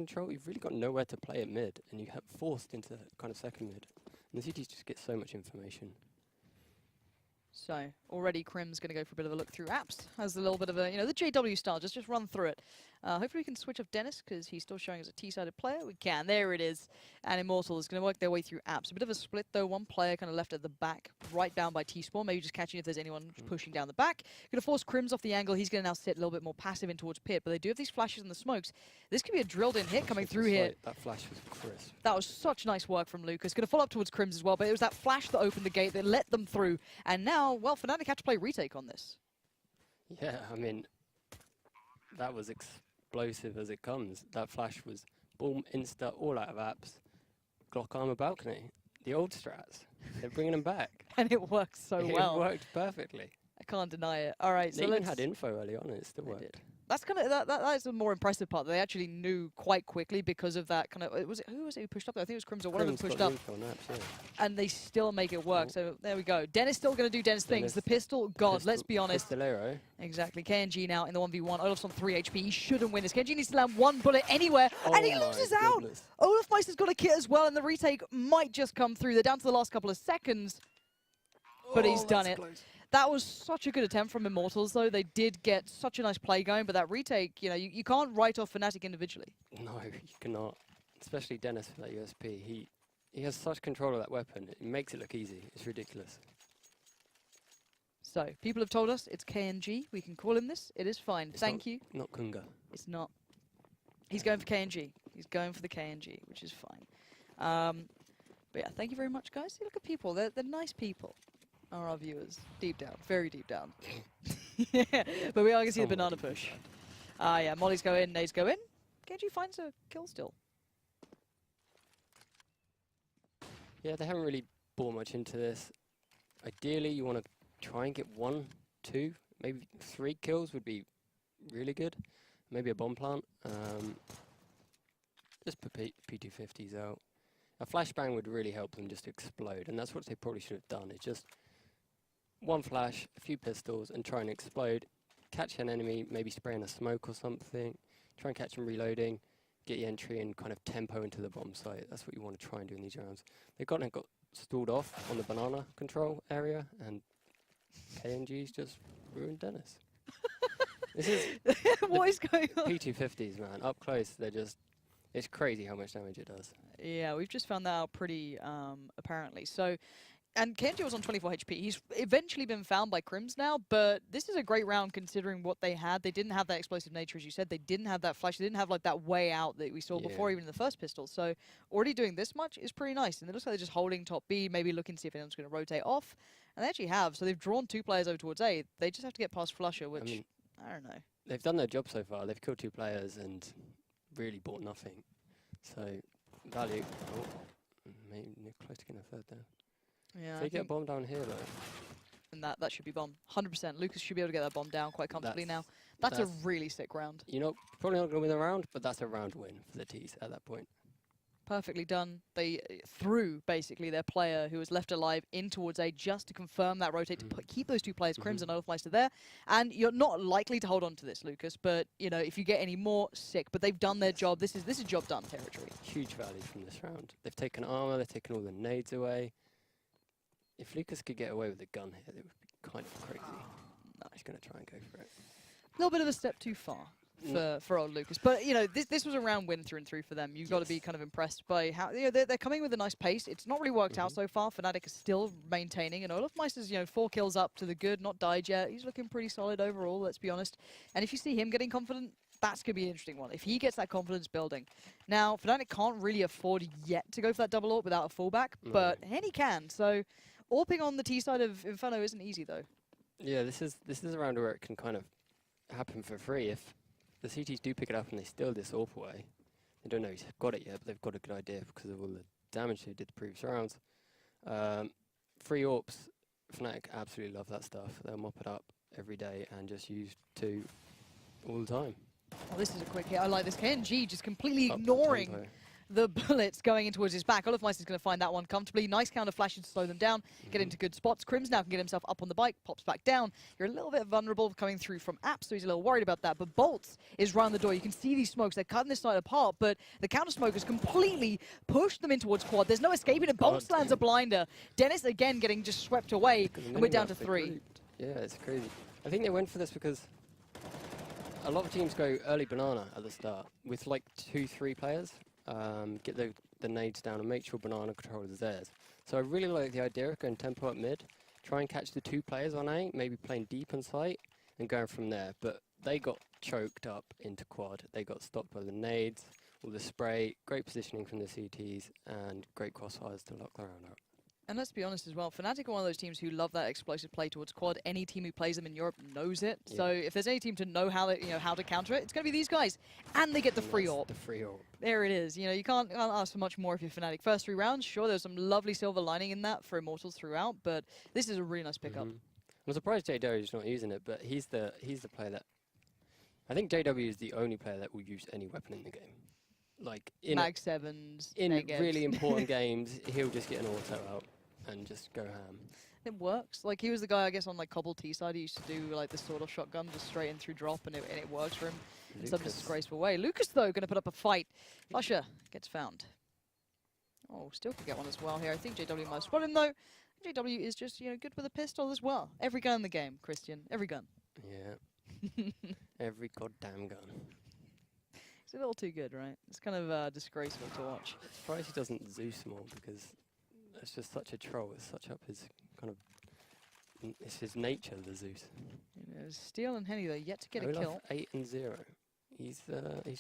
control, you've really got nowhere to play at mid, and you have forced into kind of second mid. And the CTs just get so much information. So already Crim's going to go for a bit of a look through apps. Has a little bit of a, the JW style, just run through it. Hopefully we can switch off Dennis because he's still showing as a T-sided player. We can, there it is. And Immortals is going to work their way through apps. A bit of a split though, one player kind of left at the back, right down by T-spawn, maybe just catching if there's anyone pushing down the back. Going to force Crims off the angle, he's going to now sit a little bit more passive in towards pit, but they do have these flashes and the smokes. This could be a drilled in hit coming through here. That flash was crisp. That was such nice work from Lucas. Going to follow up towards Crims as well, but it was that flash that opened the gate that let them through. And now, well, fnatic have to play retake on this. Yeah, I mean, that was explosive as it comes. That flash was boom, insta, all out of apps. Glock armor balcony. The old strats. They're bringing them back. And it worked so well. It worked perfectly. I can't deny it. All right, they even had info early on and it still worked. That's kind of that is the more impressive part. They actually knew quite quickly because of that kind of. Who was it who pushed up there? I think it was Crims or one of them pushed up. And they still make it work. So there we go. Dennis still going to do Dennis things. The pistol, God, let's be honest. Pistolero. Exactly. KNG now in the 1v1. Olaf's on 3 HP. He shouldn't win this. KNG needs to land one bullet anywhere, and he loses out. Olaf Meister's got a kit as well, and the retake might just come through. They're down to the last couple of seconds, but he's done it. Close. That was such a good attempt from Immortals, though. They did get such a nice play going, but that retake, you can't write off fnatic individually. No, you cannot. Especially Dennis with that USP. He has such control of that weapon. It makes it look easy. It's ridiculous. So, people have told us it's KNG. We can call him this. It is fine. Thank you. Not Kunga. It's not. He's going for KNG. He's going for the KNG, which is fine. But yeah, thank you very much, guys. See, look at people. They're nice people. Are our viewers. Deep down. Very deep down. Yeah, but we are going to see the banana push. Yeah, Mollies go in, nades go in. KNG finds a kill still. Yeah, they haven't really bought much into this. Ideally, you want to try and get 1, 2, maybe 3 kills would be really good. Maybe a bomb plant. Just put P250s out. A flashbang would really help them just explode, and that's what they probably should have done. It's just one flash, a few pistols, and try and explode. Catch an enemy, maybe spray in a smoke or something. Try and catch them reloading. Get your entry and kind of tempo into the bomb site. That's what you want to try and do in these rounds. They got stalled off on the banana control area, and KNG's just ruined Dennis. This is what is going on? P250s, man. Up close, it's crazy how much damage it does. Yeah, we've just found that out pretty apparently. So, and KNG was on 24 HP. He's eventually been found by Crims now, but this is a great round considering what they had. They didn't have that explosive nature, as you said. They didn't have that flash. They didn't have like that way out that we saw before, even in the first pistol. So already doing this much is pretty nice. And it looks like they're just holding top B, maybe looking to see if anyone's going to rotate off. And they actually have. So they've drawn 2 players over towards A. They just have to get past Flusher, which, I don't know. They've done their job so far. They've killed 2 players and really bought nothing. So, value. Oh, maybe close to getting a 3rd there. Yeah, so they get a bomb down here, though. And that should be bomb. 100%. Lucas should be able to get that bomb down quite comfortably now. That's a really sick round. Probably not going to win the round, but that's a round win for the T's at that point. Perfectly done. They threw, basically, their player who was left alive in towards A just to confirm that rotate, to keep those 2 players, Crims and Olafmeister, there. And you're not likely to hold on to this, Lucas, but, if you get any more, sick. But they've done their job. This is job done territory. Huge value from this round. They've taken armor, they've taken all the nades away. If Lucas could get away with a gun here, it would be kind of crazy. No, he's going to try and go for it. A little bit of a step too far for old Lucas. But, this was a round win through and through for them. You've got to be kind of impressed by how, they're coming with a nice pace. It's not really worked out so far. fnatic is still maintaining. And Olafmeister's, 4 kills up to the good, not died yet. He's looking pretty solid overall, let's be honest. And if you see him getting confident, that's going to be an interesting one. If he gets that confidence building. Now, fnatic can't really afford yet to go for that double AWP without a fallback, but Henny can. So, AWPing on the T side of Inferno isn't easy, though. Yeah, this is a round where it can kind of happen for free. If the CTs do pick it up and they steal this AWP away, they don't know he's got it yet, but they've got a good idea because of all the damage they did the previous rounds. Free AWPs, fnatic absolutely love that stuff. They'll mop it up every day and just use 2 all the time. Oh, this is a quick hit. I like this. KNG just completely ignoring the bullets going in towards his back. Olofmeister's going to find that one comfortably. Nice counter flashes to slow them down, get into good spots. Crims now can get himself up on the bike, pops back down. You're a little bit vulnerable coming through from Apps, so he's a little worried about that. But Bolts is round the door. You can see these smokes. They're cutting this side apart, but the counter smoke has completely pushed them in towards quad. There's no escaping it. Bolts lands a blinder. Dennis again getting just swept away, and we're down to 3. Yeah, it's crazy. I think they went for this because a lot of teams go early banana at the start with like 2-3 players. Get the nades down and make sure banana control is theirs. So I really like the idea of going tempo up mid, try and catch the 2 players on A, maybe playing deep on site and going from there. But they got choked up into quad. They got stopped by the nades, all the spray, great positioning from the CTs, and great crossfires to lock the round out. And let's be honest as well, Fnatic are one of those teams who love that explosive play towards quad. Any team who plays them in Europe knows it. Yeah. So if there's any team to know how to counter it, it's going to be these guys. And they get the free AWP. The free AWP. There it is. You can't ask for much more if you're Fnatic. First 3 rounds, sure, there's some lovely silver lining in that for Immortals throughout, but this is a really nice pickup. I'm surprised JW is not using it, but he's the player that... I think JW is the only player that will use any weapon in the game. Like in Mag 7s, in really important games, he'll just get an auto out and just go ham. It works. Like, he was the guy, I guess, on like Cobble T side. He used to do like the sort of shotgun just straight in through drop, and it works for him in some disgraceful way. Lucas, though, going to put up a fight. Flusher gets found. Oh, still could get one as well here. I think JW might spot him, though. JW is just, good with a pistol as well. Every gun in the game, Christian. Every gun. Yeah. Every goddamn gun. It's a little too good, right? It's kind of disgraceful to watch. I'm surprised he doesn't Zeus more, because it's just such a troll. It's such up his kind of... It's his nature, the Zeus. Steel and Henny, though, yet to get a kill. 8-0. He's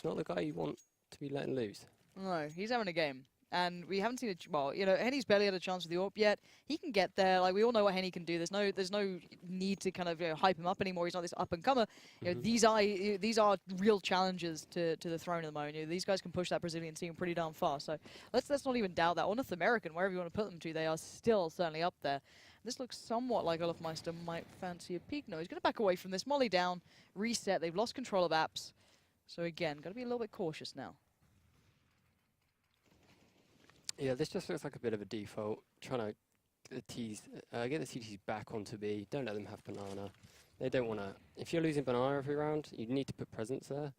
not the guy you want to be letting loose. No, he's having a game. And we haven't seen Henny's barely had a chance with the AWP yet. He can get there. Like, we all know what Henny can do. There's no need to kind of hype him up anymore. He's not this up and comer. These are real challenges to the throne at the moment. These guys can push that Brazilian team pretty darn far. So let's not even doubt that. Or North American, wherever you want to put them to, they are still certainly up there. This looks somewhat like Olofmeister might fancy a peek. No, he's going to back away from this. Molly down, reset. They've lost control of Apps. So again, got to be a little bit cautious now. Yeah, this just looks like a bit of a default. Trying to get the CTs back onto B. Don't let them have banana. They don't want to... If you're losing banana every round, you need to put presence there.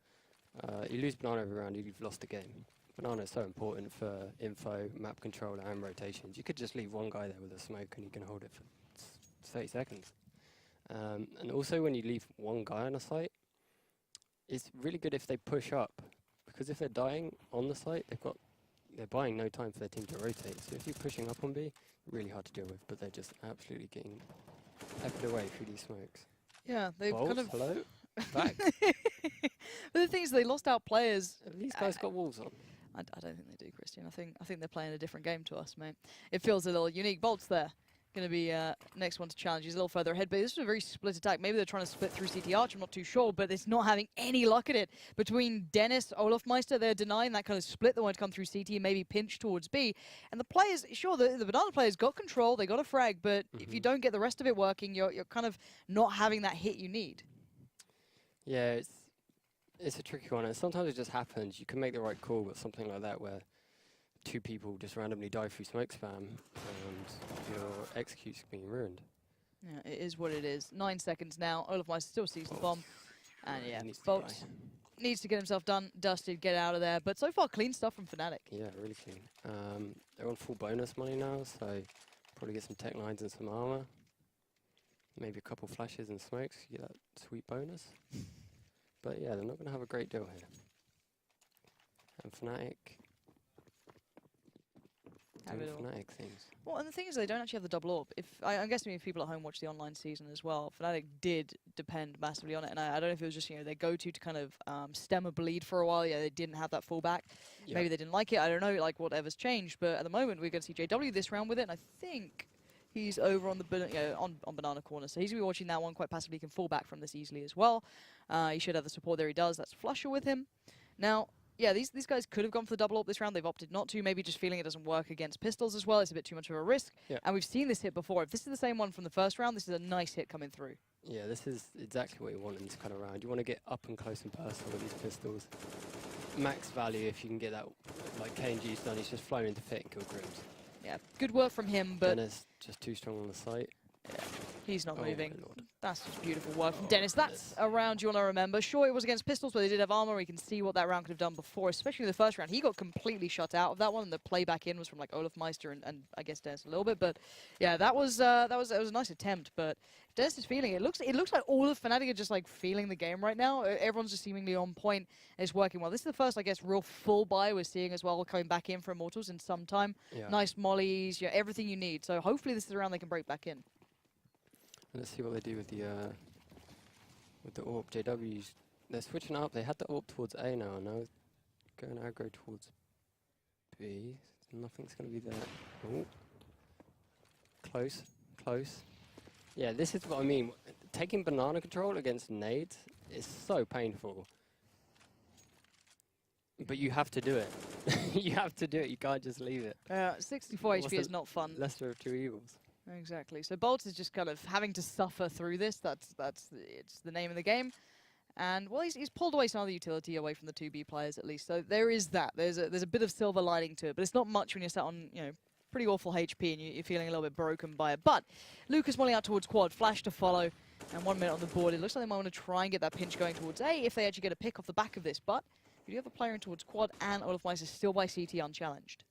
You lose banana every round, you've lost the game. Banana is so important for info, map control, and rotations. You could just leave one guy there with a smoke and he can hold it for 30 seconds. And also when you leave one guy on a site, it's really good if they push up. Because if they're dying on the site, they're buying no time for their team to rotate. So if you're pushing up on B, really hard to deal with, but they're just absolutely getting peppered away through these smokes. Yeah, they've kind of... Hello? Back. But the thing is, they lost out players. These guys got walls on. I don't think they do, Christian. I think they're playing a different game to us, mate. It feels a little unique. Bolt's there. Going to be next one to challenge. He's a little further ahead, but this was a very split attack. Maybe they're trying to split through CT Arch, I'm not too sure, but it's not having any luck at it. Between Dennis, Olofmeister, they're denying that kind of split. They want to come through CT and maybe pinch towards B. And the players, sure, the banana players got control, they got a frag, but if you don't get the rest of it working, you're kind of not having that hit you need. Yeah, it's a tricky one, and sometimes it just happens. You can make the right call, but something like that where 2 people just randomly die through smoke spam and your execute's being ruined. Yeah, it is what it is. 9 seconds now. Olofmeister still sees the bomb. And yeah, Bolt needs to get himself dusted, get out of there. But so far, clean stuff from Fnatic. Yeah, really clean. They're on full bonus money now, so probably get some tech lines and some armor. Maybe a couple flashes and smokes, you get that sweet bonus. But yeah, they're not going to have a great deal here. And Fnatic... Fnatic things. Well, and the thing is, they don't actually have the double AWP. I'm guessing if people at home watch the online season as well, Fnatic did depend massively on it. And I don't know if it was just their go-to to kind of stem a bleed for a while. Yeah, they didn't have that fallback. Yeah. Maybe they didn't like it. I don't know, like whatever's changed. But at the moment, we're going to see JW this round with it, and I think he's over on the on banana corner. So he's going to be watching that one quite passively. He can fall back from this easily as well. He should have the support there. He does. That's Flusher with him. Now. Yeah, these guys could have gone for the double AWP this round. They've opted not to, maybe just feeling it doesn't work against pistols as well. It's a bit too much of a risk. Yeah. And we've seen this hit before. If this is the same one from the first round, this is a nice hit coming through. Yeah, this is exactly what you want in this kind of round. You want to get up and close and personal with these pistols. max value if you can get that, like KNG's done. He's just flown into Fit and killed Grims. Yeah, good work from him, but Dennis just too strong on the site. yeah, he's not Oh, moving. my lord. That's just beautiful work from Oh, Dennis. That's a round you want to remember. Sure, it was against Pistols, but they did have armor. We can see what that round could have done before, especially the first round. He got completely shut out of that one. The play back in was from like Olaf Meister and I guess Dennis a little bit. But yeah, that was a nice attempt. But Dennis is feeling it. It looks like all of Fnatic are just like feeling the game right now. Everyone's just seemingly on point. It's working well. This is the first, I guess, real full buy we're seeing as well, coming back in for Immortals in some time. Yeah. Nice mollies, yeah, everything you need. So hopefully this is a round they can break back in. Let's see what they do with the AWP. JWs, they're switching up. They had the AWP towards A now, and now going aggro towards B. Nothing's going to be there. Oh. Close, close. Yeah, this is what I mean. Taking banana control against nades is so painful. But you have to do it. You have to do it. You can't just leave it. 64 What's HP is not fun. Lesser of two evils. Exactly. So Bolt is just kind of having to suffer through this. It's the name of the game. And well, he's pulled away some of the utility away from the 2B players at least. So there is that. There's a bit of silver lining to it, but it's not much when you're sat on, you know, pretty awful HP and you're feeling a little bit broken by it. But Lucas molling out towards quad, flash to follow, and 1 minute on the board. It looks like they might want to try and get that pinch going towards A if they actually get a pick off the back of this. But you do have a player in towards quad, and Olaf Meister still by CT unchallenged.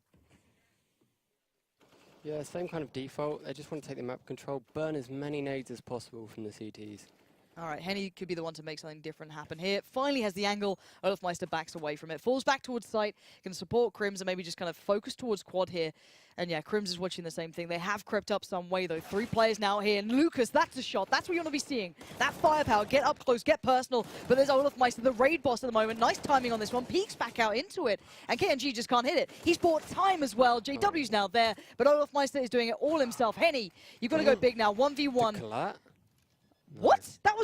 Yeah, same kind of default. They just want to take the map control, burn as many nades as possible from the CTs. All right, Henny could be the one to make something different happen here. Finally has the angle. Olaf Meister backs away from it. Falls back towards site. Can support Crims and maybe just kind of focus towards quad here. And yeah, Crims is watching the same thing. They have crept up some way though. 3 players now here. And Lucas, that's a shot. That's what you want to be seeing. That firepower. Get up close, get personal. But there's Olaf Meister, the raid boss at the moment. Nice timing on this one. Peeks back out into it. And KNG just can't hit it. He's bought time as well. JW's now there. But Olaf Meister is doing it all himself. Henny, you've got to go big now. 1v1. Collat? What? That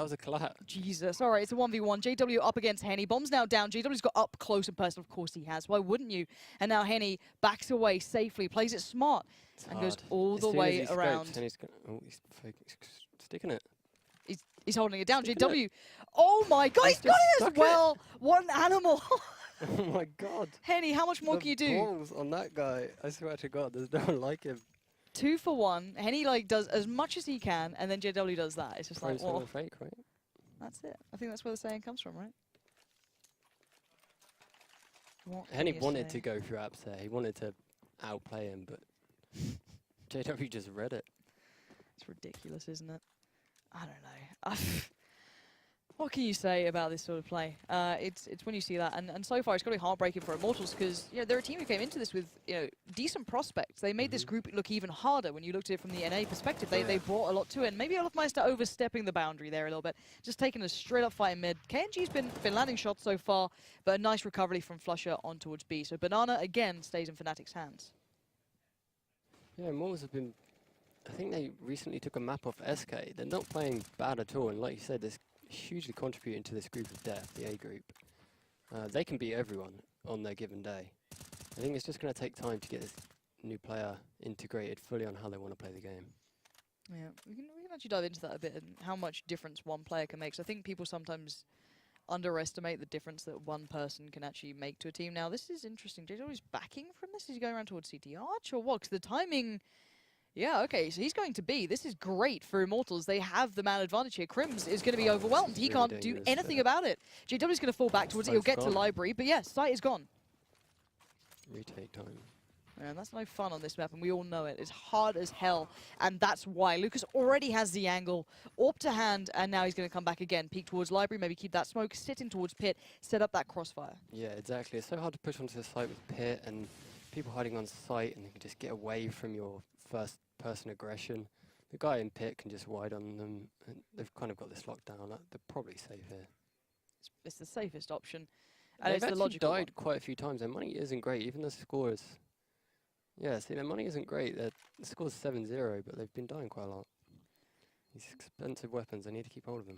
was a collat. Jesus. All right, it's a 1v1. JW up against Henny. Bomb's now down. JW's got up close and personal. Of course he has. Why wouldn't you? And now Henny backs away safely, plays it smart, and goes all the way around. He's sticking it. He's holding it down. JW. Oh my God, he's got it as well. One animal. Oh my God. Henny, how much more can you do? Balls on that guy. I swear to God, there's no one like him. 2 for 1. Henny like does as much as he can, and then JW does that. It's just like, oh, fake, right? that's it. I think that's where the saying comes from, right? Henny wanted to go through apps there. He wanted to outplay him, but JW just read it. It's ridiculous, isn't it? I don't know. What can you say about this sort of play? It's when you see that, and so far it's got to be heartbreaking for Immortals because they're a team who came into this with decent prospects. They made this group look even harder when you looked at it from the NA perspective. They brought a lot to it, and maybe Olaf Meister overstepping the boundary there a little bit, just taking a straight up fight in mid. KNG's been landing shots so far, but a nice recovery from Flusher on towards B. So Banana again stays in Fnatic's hands. Yeah, Immortals have been. I think they recently took a map off SK. They're not playing bad at all, and like you said, this hugely contributing to this group of death, the A group. They can beat everyone on their given day. I think it's just going to take time to get this new player integrated fully on how they want to play the game. Yeah, we can actually dive into that a bit and how much difference one player can make. So I think people sometimes underestimate the difference that one person can actually make to a team. Now, this is interesting. JW's backing from this? Is he going around towards CT Arch or what? Because the timing... Yeah, okay, so he's going to B. This is great for Immortals. They have the man advantage here. Crims is going to be overwhelmed. He can't do anything about it. JW's going to fall back towards it. He'll get to Library, but yeah, site is gone. Retake time. And that's no fun on this map, and we all know it. It's hard as hell, and that's why. Lucas already has the angle, AWP to hand, and now he's going to come back again. Peek towards Library, maybe keep that smoke, sit in towards Pit, set up that crossfire. Yeah, exactly. It's so hard to push onto the site with Pit and people hiding on site, and you can just get away from your first person aggression. The guy in Pit can just wide on them, and they've kind of got this locked down. They're probably safe here. It's the safest option. And They've it's the logical died one. quite a few times. Their money isn't great. Even the score is... Yeah, see, their money isn't great. The score's 7-0, but they've been dying quite a lot. These expensive weapons, I need to keep hold of them.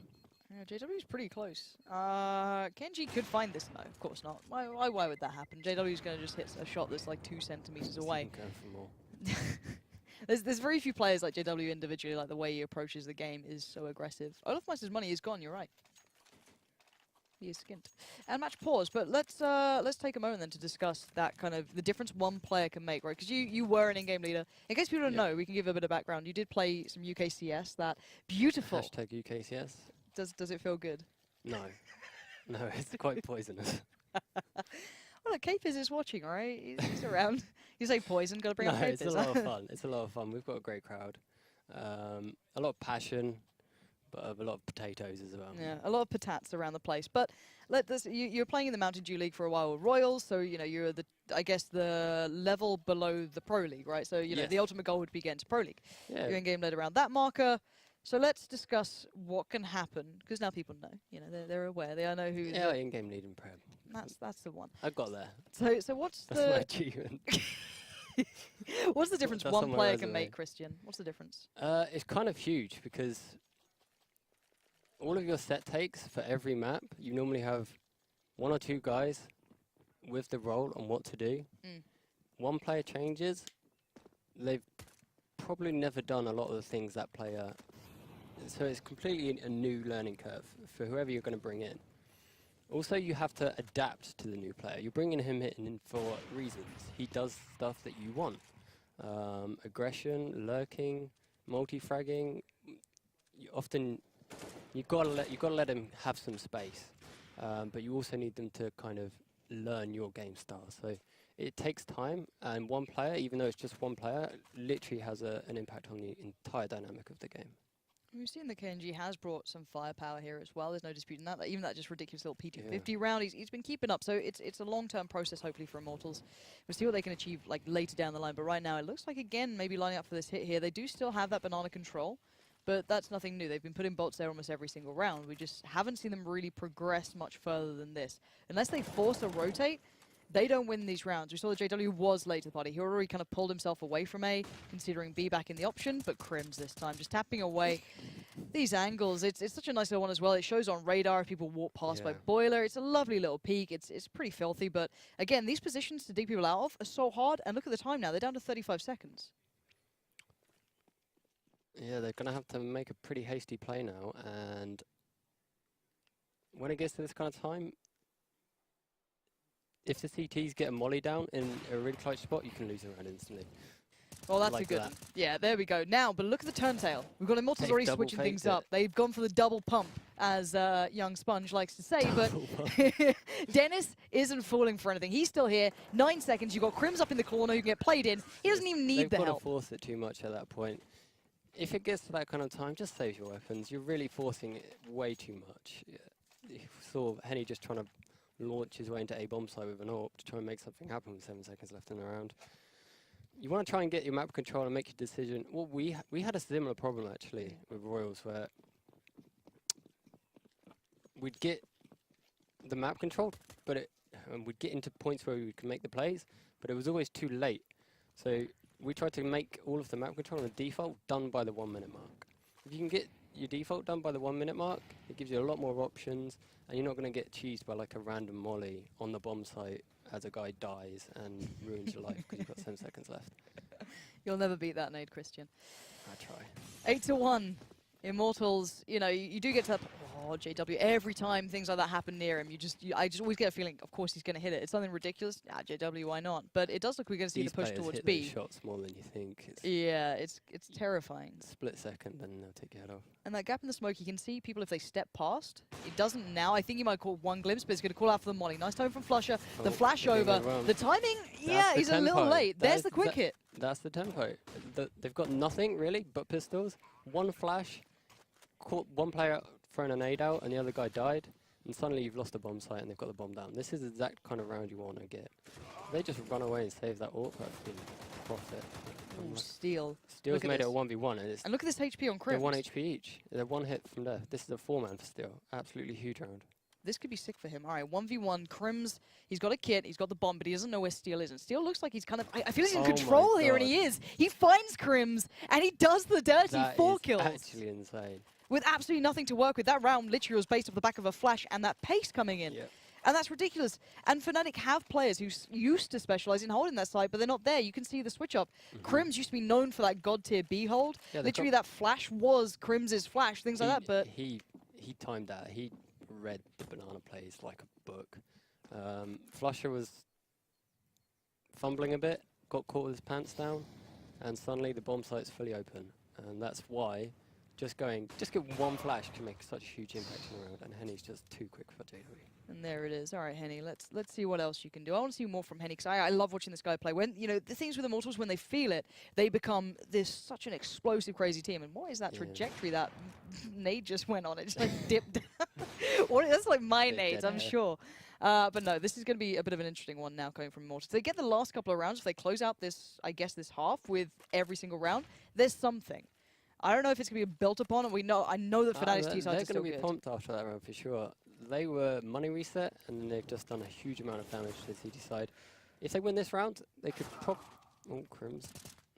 Yeah, JW's pretty close. Kenji could find this. No, of course not. Why would that happen? JW's going to just hit a shot that's like 2 centimeters away. Go for more. There's very few players like JW individually, like the way he approaches the game is so aggressive. Olaf Meister's money is gone, you're right. He is skint. And match pause, but let's take a moment then to discuss that kind of the difference one player can make, right? Because you were an in-game leader. In case people don't know, we can give a bit of background. You did play some UKCS, that beautiful. Hashtag UKCS. Does it feel good? No. No, it's quite poisonous. Well, look, Capers is watching, all right? He's around. You say poison, gotta bring up No, Capers. it's a lot of fun. It's a lot of fun. We've got a great crowd. A lot of passion, but a lot of potatoes as well. Yeah, a lot of patats around the place. But you're playing in the Mountain Dew League for a while with Royals, so you're the level below the Pro League, right? So the ultimate goal would be getting to Pro League. Yeah. You're in game led around that marker. So let's discuss what can happen, because now people know. They're aware. They know who. Yeah, in-game lead and prem. That's the one. I got there. So what's That's my achievement. what's the difference That's one on my player can resume. make, Christian? What's the difference? It's kind of huge because all of your set takes for every map, you normally have 1 or 2 guys with the role on what to do. One player changes, they've probably never done a lot of the things that player. So it's completely a new learning curve for whoever you're going to bring in. Also, you have to adapt to the new player. You're bringing him in for reasons. He does stuff that you want. Aggression, lurking, multi-fragging. You've got to let him have some space. But you also need them to kind of learn your game style. So it takes time, and one player, even though it's just one player, literally has an impact on the entire dynamic of the game. We've seen that KNG has brought some firepower here as well. There's no disputing that. Even that just ridiculous little P250 round, he's been keeping up. So it's a long-term process, hopefully, for Immortals. We'll see what they can achieve later down the line. But right now, it looks like, again, maybe lining up for this hit here. They do still have that banana control, but that's nothing new. They've been putting bolts there almost every single round. We just haven't seen them really progress much further than this. Unless they force a rotate, they don't win these rounds. We saw that JW was late to the party. He already kind of pulled himself away from A, considering B back in the option, but Crims this time, just tapping away these angles. It's such a nice little one as well. It shows on radar if people walk past by Boiler. It's a lovely little peek. It's pretty filthy, but again, these positions to dig people out of are so hard, and look at the time now. They're down to 35 seconds. Yeah, they're going to have to make a pretty hasty play now, and when it gets to this kind of time, if the CTs get a molly down in a really clutch spot, you can lose a round instantly. Well, that's like a good that. one. Yeah, there we go. Now, but look at the turntail. We've got Immortals They've already double switching things faked up. They've gone for the double pump, as young Sponge likes to say, but Dennis isn't falling for anything. He's still here. 9 seconds. You've got Crims up in the corner who can get played in. He doesn't even need the help. They've got help. to force it too much at that point. If it gets to that kind of time, just save your weapons. You're really forcing it way too much. You saw Henny just trying to launch his way into A bomb site with an AWP to try and make something happen with 7 seconds left in the round. You want to try and get your map control and make your decision. Well, we had a similar problem actually with Royals, where we'd get the map control, but we'd get into points where we could make the plays, but it was always too late. So we tried to make all of the map control on the default done by the 1 minute mark. If you can get your default done by the 1 minute mark, it gives you a lot more options, and you're not going to get cheesed by like a random molly on the bomb site as a guy dies and ruins your life because you've got 7 seconds left. You'll never beat that nade, Christian. I try. 8-1. Immortals, you do get to that. Oh, JW, every time things like that happen near him, I just always get a feeling, of course he's going to hit it. It's something ridiculous. JW, why not? But it does look we're going to see These the push players towards hit B. those shots more than you think. It's terrifying. Split second, then they'll take your head off. And that gap in the smoke, you can see people if they step past. It doesn't now. I think he might call one glimpse, but it's going to call out for the molly. Nice time from Flusher. The flash over. The timing, he's a little late. There's the quick hit. That's the tempo. They've got nothing really but pistols. One flash, caught one player throwing a nade out, and the other guy died. And suddenly you've lost the bomb site, and they've got the bomb down. This is the exact kind of round you want to get. If they just run away and save that AWP, that's been profit. Ooh, Steal. Steel's made it a 1v1. And look at this HP on Crims. They're 1 HP each. They're 1 hit from death. This is a 4-man for Steel. Absolutely huge round. This could be sick for him. All right, 1v1. Crims, he's got a kit, he's got the bomb, but he doesn't know where Steel is. And Steel looks like he's kind of, I feel he's in control here, and he is. He finds Crims, and he does the dirty 4 kills. That's actually insane. With absolutely nothing to work with. That round literally was based off the back of a flash and that pace coming in. Yep. And that's ridiculous. And Fnatic have players who used to specialize in holding that side, but they're not there. You can see the switch up. Crims used to be known for that god tier B hold. Yeah, literally that flash was Crims's flash, things like that. But he timed that. He read the banana plays like a book. Flusher was fumbling a bit, got caught with his pants down, and suddenly the bomb site's fully open. And that's why just get one flash can make such a huge impact on the round, and Henny's just too quick for JW. And there it is. All right, Henny, let's see what else you can do. I want to see more from Henny, because I love watching this guy play. When, you know, the things with Immortals, when they feel it, they become such an explosive, crazy team. And what is that trajectory that nade just went on? It just like dipped down. That's like my nades, I'm sure. But no, this is going to be a bit of an interesting one now coming from Immortals. If they get the last couple of rounds, if they close out this, I guess, this half with every single round, there's something. I don't know if it's going to be built upon, and I know that Fnatic's T-side is still good. They're going to be pumped after that round for sure. They were money reset, and then they've just done a huge amount of damage to the CT side. If they win this round, they could oh, Crim's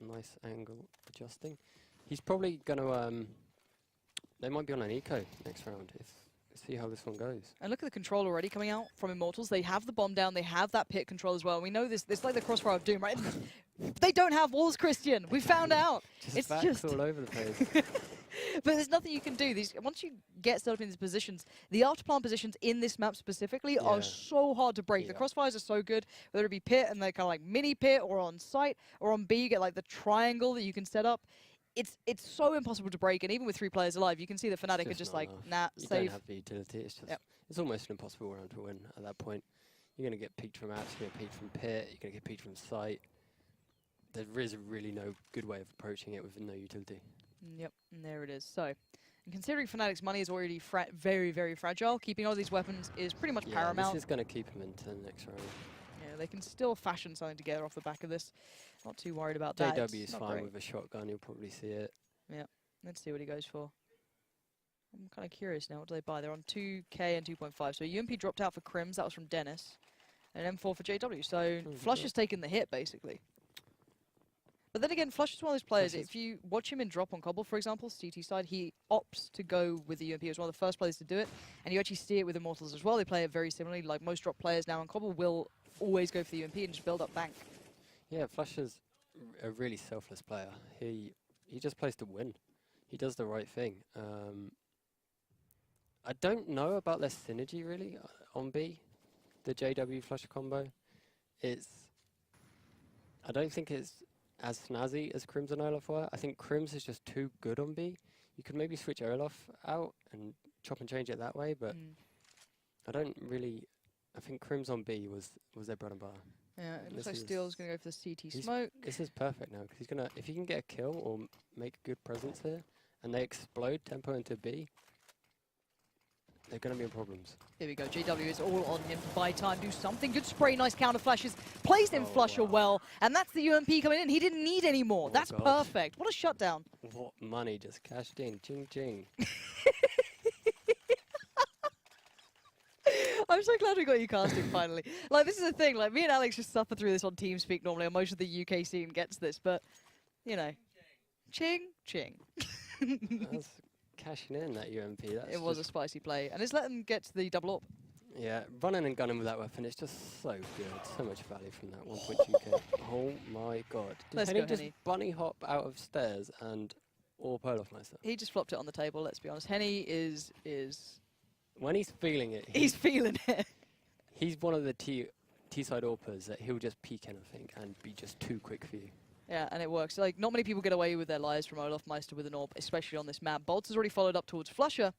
nice angle adjusting. He's probably going to, they might be on an eco next round. See how this one goes. And look at the control already coming out from Immortals. They have the bomb down. They have that pit control as well. And we know this. It's like the Crossfire of Doom, right? They don't have walls, Christian. We found out. It's just all over the place. But there's nothing you can do. Once you get set up in these positions, the afterplan positions in this map specifically are so hard to break. The crossfires are so good, whether it be pit and they're kind of like mini pit, or on site, or on B you get like the triangle that you can set up. It's so impossible to break, and even with 3 players alive, you can see the Fnatic are just like, nah, you save. You don't have the utility. It's just it's almost an impossible round to win at that point. You're going to get peeked from apps, you're going to get peeked from pit, you're going to get peeked from site. There is really no good way of approaching it with no utility. Yep, and there it is. So, and considering Fnatic's money is already very, very fragile, keeping all these weapons is pretty much paramount. This is going to keep him into the next round. Yeah, they can still fashion something together off the back of this. Not too worried about that. JW is fine with a shotgun, you'll probably see it. Yeah, let's see what he goes for. I'm kind of curious now, what do they buy? They're on 2k and 2.5. So UMP dropped out for Crims, that was from Dennis. And M4 for JW, so Flush has taken the hit, basically. But then again, Flush is one of those players, if you watch him in drop on Cobble, for example, CT side, he opts to go with the UMP. He was one of the first players to do it, and you actually see it with Immortals as well. They play it very similarly, like most drop players now on Cobble will always go for the UMP and just build up bank. Yeah, Flush is a really selfless player. He just plays to win. He does the right thing. I don't know about their synergy, really, on B, the JW Flush combo. I don't think it's as snazzy as Crims and Olaf were. I think Crims is just too good on B. You could maybe switch Olaf out and chop and change it that way, but I think Crims on B was their bread and butter. Yeah, it looks like Steel's going to go for the CT smoke. This is perfect now, because if he can get a kill or make a good presence here, and they explode tempo into B, they're going to be in problems. Here we go, JW is all on him to buy time, do something. Good spray, nice counter flashes, plays in Flusher well, and that's the UMP coming in. He didn't need any more. That's perfect. What a shutdown. What money just cashed in, ching ching. I'm so glad we got you casting finally. Like, this is the thing, like, me and Alex just suffer through this on TeamSpeak normally, and most of the UK scene gets this, but, you know, ching, ching. That's cashing in, that UMP. It was a spicy play, and it's let them get to the double up. Yeah, running and gunning with that weapon, it's just so good. So much value from that 1.2k. Oh my god. Did Henny just bunny hop out of stairs and AWP Olafmeister? He just flopped it on the table, let's be honest. Henny is... When he's feeling it... He's feeling it. He's one of the T-side AWPers that he'll just peek anything and be just too quick for you. Yeah, and it works. Like, not many people get away with their lives from Olafmeister with an AWP, especially on this map. Bolts has already followed up towards Flusher,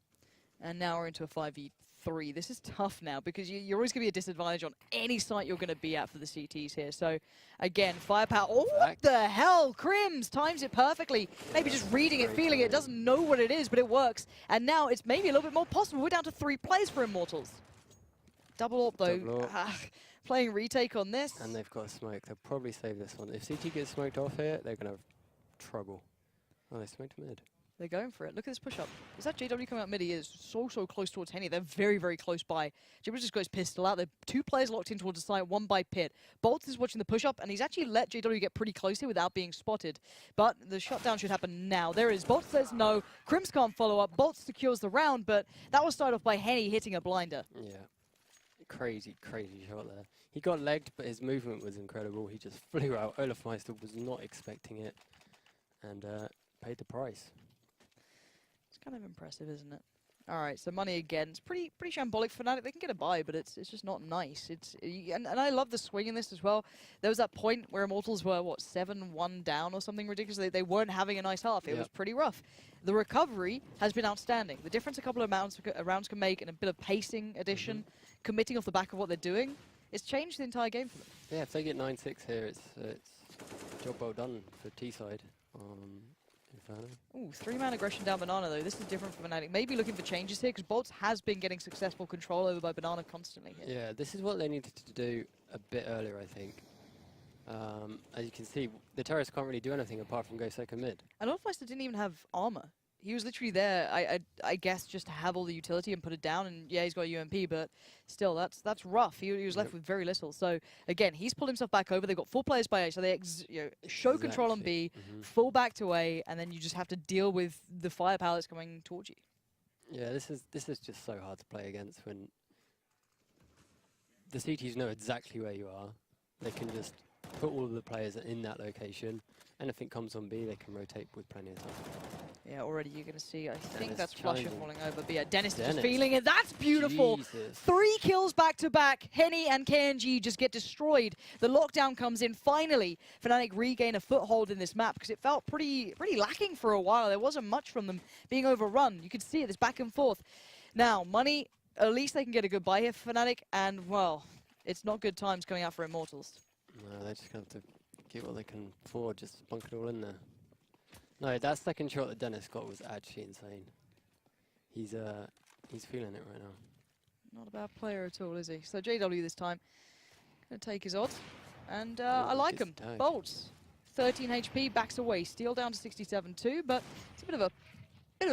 and now we're into a 5v3. This is tough now, because you're always going to be a disadvantage on any site you're going to be at for the CTs here. So, again, firepower. Oh, what the hell? Crims times it perfectly. Maybe just reading it, feeling it, doesn't know what it is, but it works. And now it's maybe a little bit more possible. We're down to 3 plays for Immortals. Double AWP, though. Playing retake on this. And they've got a smoke. They'll probably save this one. If CT gets smoked off here, they're going to have trouble. Oh, they smoked mid. They're going for it. Look at this push-up. Is that JW coming out mid? He is so close towards Henny. They're very, very close by. JW just goes pistol out. They're 2 players locked in towards the side, 1 by pit. Bolts is watching the push-up, and he's actually let JW get pretty close here without being spotted. But the shutdown should happen now. There it is. Bolts says no. Crims can't follow up. Bolts secures the round, but that was started off by Henny hitting a blinder. Yeah. Crazy, crazy shot there. He got legged, but his movement was incredible. He just flew out. Olafmeister was not expecting it and paid the price. It's kind of impressive, isn't it? All right, so money again. It's pretty shambolic for Fnatic. They can get a buy, but it's just not nice. And I love the swing in this as well. There was that point where Immortals were what 7-1 down or something ridiculous. They weren't having a nice half. It was pretty rough. The recovery has been outstanding. The difference a couple of rounds can make, and a bit of pacing addition, committing off the back of what they're doing, it's changed the entire game for them. Yeah, if they get 9-6 here, it's job well done for T-side. Inferno. Ooh, 3-man aggression down Banana, though. This is different from Fnatic. Maybe looking for changes here, because Bolts has been getting successful control over by Banana constantly here. Yeah, this is what they needed to do a bit earlier, I think. As you can see, the terrorists can't really do anything apart from go second mid. And Olofmeister didn't even have armor. He was literally there, I guess, just to have all the utility and put it down. And yeah, he's got a UMP, but still, that's rough. He was left with very little. So again, he's pulled himself back over. They've got 4 players by A, so they show control on B, full back to A, and then you just have to deal with the firepower that's coming towards you. Yeah, this is just so hard to play against when the CTs know exactly where you are. They can just put all of the players in that location. Anything comes on B, they can rotate with plenty of time. Yeah, already you're going to see, I think Dennis that's Flusher challenging. falling over. But yeah, Dennis is just feeling it. That's beautiful. Jesus. 3 kills back to back. Henny and KNG just get destroyed. The lockdown comes in. Finally, Fnatic regain a foothold in this map because it felt pretty lacking for a while. There wasn't much from them being overrun. You could see it, this back and forth. Now, money, at least they can get a good buy here for Fnatic. And, well, it's not good times coming out for Immortals. No, they're just going to have to get what they can afford, just bunk it all in there. No, that second shot that Dennis got was actually insane. He's feeling it right now. Not a bad player at all, is he? So JW this time, gonna take his odds, and I like him. Bolts, 13 HP, backs away. Steel down to 67 too, but it's a bit of a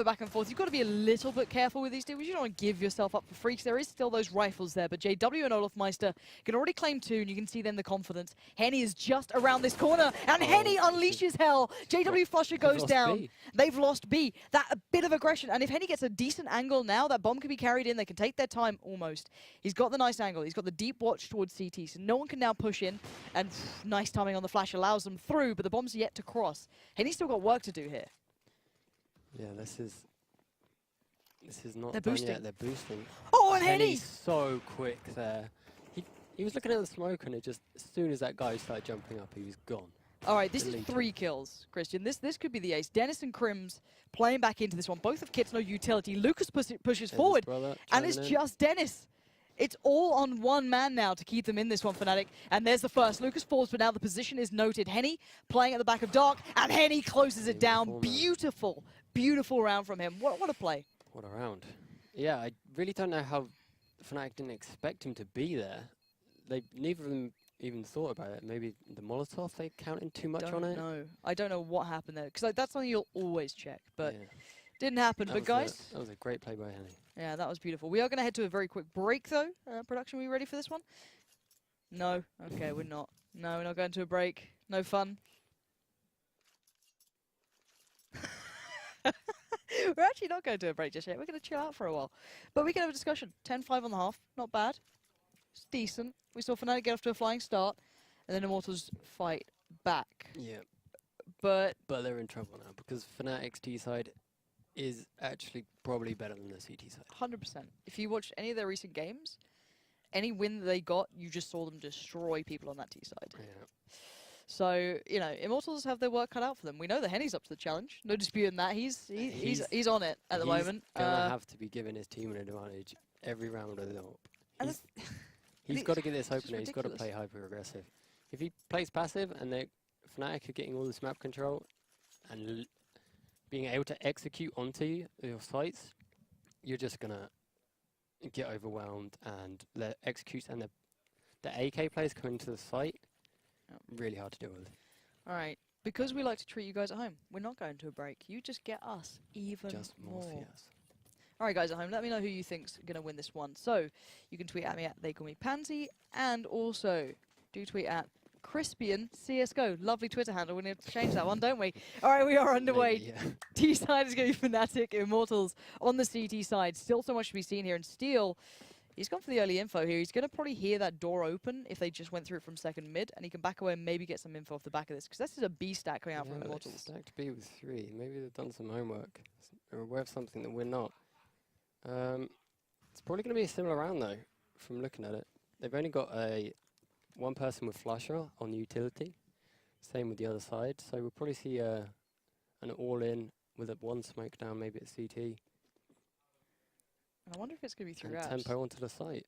back and forth. You've got to be a little bit careful with these dudes. You don't want to give yourself up for free, because there is still those rifles there. But JW and Olofmeister can already claim 2, and you can see then the confidence. Henny is just around this corner, and Henny unleashes hell. JW Flusher goes down. B. They've lost B. That a bit of aggression, and if Henny gets a decent angle now, that bomb can be carried in. They can take their time almost. He's got the nice angle. He's got the deep watch towards CT, so no one can now push in. And nice timing on the flash allows them through, but the bomb's yet to cross. Henny's still got work to do here. Yeah, this is not They're done boosting. yet. They're boosting. Oh, and Henny! Henny's so quick there. He was looking at the smoke, and it just, as soon as that guy started jumping up, he was gone. All right, this is Deleted. 3 kills, Christian. This could be the ace. Dennis and Crims playing back into this one. Both of Kit's no utility. Lucas pushes forward, and it's just Dennis. It's all on one man now to keep them in this one, Fnatic. And there's the first. Lucas falls, but now the position is noted. Henny playing at the back of Dark, and Henny closes it down. Beautiful, beautiful round from him. What a play. What a round. Yeah, I really don't know how Fnatic didn't expect him to be there. Neither of them even thought about it. Maybe the Molotov, they counted too much on it? No, I don't know what happened there, because that's something you'll always check, but yeah. didn't happen. But guys, that was a great play by Henny. yeah, that was beautiful. We are going to head to a very quick break, though. Production, are we ready for this one? No? Okay, we're not. No, we're not going to a break. No fun. We're actually not going to a break just yet. We're going to chill out for a while. But we can have a discussion. 10-5 on the half. Not bad. It's decent. We saw Fnatic get off to a flying start, and then Immortals fight back. Yeah. But they're in trouble now, because Fnatic's T side is actually probably better than the CT side. 100%. If you watch any of their recent games, any win that they got, you just saw them destroy people on that T side. Yeah. So, you know, Immortals have their work cut out for them. We know that Henny's up to the challenge. No disputing that. He's on it at the moment. He's going to have to be giving his team an advantage every round of the AWP. He's got to get this opener. He's got to play hyper-aggressive. If he plays passive and Fnatic are getting all this map control and being able to execute onto your sites, you're just going to get overwhelmed, and the executes and the AK players coming to the site, really hard to deal with. All right. Because we like to treat you guys at home, we're not going to a break. You just get us even Just more more. CS. All right, guys at home, let me know who you think's going to win this one. So you can tweet at me at They Call Me Pansy, and also do tweet at Crispian CSGO. Lovely Twitter handle. We need to change that one, don't we? All right, we are underway. Maybe, yeah. T side is going to be Fnatic, Immortals on the CT side. Still so much to be seen here. And Steel, he's gone for the early info here. He's going to probably hear that door open if they just went through it from second mid, and he can back away and maybe get some info off the back of this, because this is a B stack coming out from Immortals. Stacked B with 3. Maybe they've done some homework. They're aware of something that we're not. It's probably going to be a similar round though, from looking at it. They've only got one person with flusher on utility. Same with the other side, so we'll probably see an all-in with a one smoke down, maybe at CT. I wonder if it's going to be through And apps. tempo onto the site.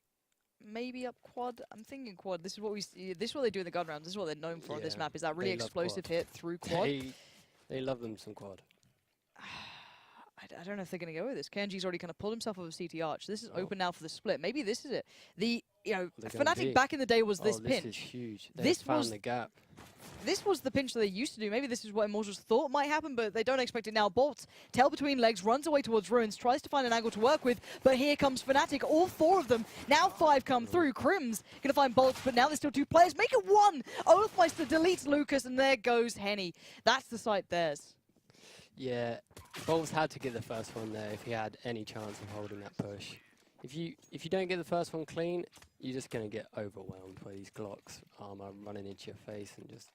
Maybe up quad. I'm thinking quad. This is what we see. This is what they do in the gun rounds. This is what they're known for on this Yeah, map. Is that really they love explosive quad. hit through quad? They love them some quad. I don't know if they're going to go with this. Kenji's already kind of pulled himself over CT arch. This is Oh. open now for the split. Maybe this is it. They're going Fnatic big. back in the day was this Oh, pinch. This is huge. They This found was the gap. This was the pinch that they used to do. Maybe this is what Immortals thought might happen, but they don't expect it now. Bolts, tail between legs, runs away towards Ruins, tries to find an angle to work with, but here comes Fnatic, all four of them. Now 5 come through. Crim's gonna find Bolts, but now there's still 2 players. Make it 1! Oathmeister deletes Lucas, and there goes Henny. That's the site theirs. Yeah, Bolts had to get the first one there if he had any chance of holding that push. If you don't get the first one clean, you're just gonna get overwhelmed by these Glocks armor running into your face and just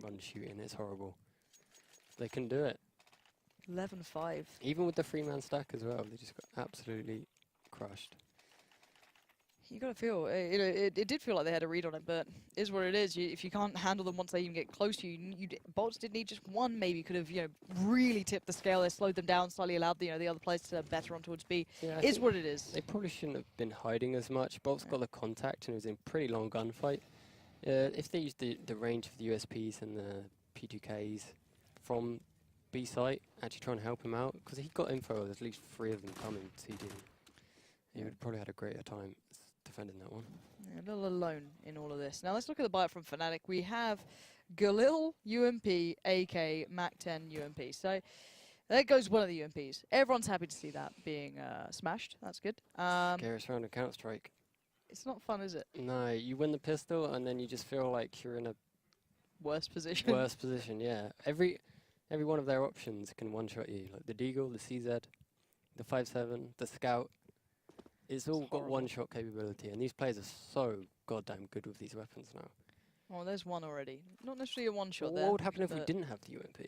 run shooting. It's horrible. They can do it. 11-5. Even with the 3-man stack as well, they just got absolutely crushed. You gotta feel, it did feel like they had a read on it, but is what it is. If you can't handle them once they even get close to you, Bolts did need just one maybe, could have, really tipped the scale. They slowed them down, slightly allowed the other players to better on towards B. Yeah, Is what it is. They probably shouldn't have been hiding as much. Bolts got the contact and it was in pretty long gunfight. If they used the range of the USPs and the P2Ks from B site, actually trying to help him out, because he got info of at least 3 of them coming CD. He would probably had a greater time defending that one. Yeah, a little alone in all of this. Now let's look at the buy from Fnatic. We have Galil, UMP, AK, Mac-10, UMP. So there goes one of the UMPs. Everyone's happy to see that being smashed. That's good. Scariest round of Counter-Strike. It's not fun, is it? No, you win the pistol and then you just feel like you're in a Worst position. worse position, yeah. Every one of their options can one-shot you. Like the Deagle, the CZ, the 5.7, the Scout. It's all got horrible. one-shot capability, and these players are so goddamn good with these weapons now. Oh, there's one already. Not necessarily a one-shot Well, there. what would happen if we but didn't have the UMP?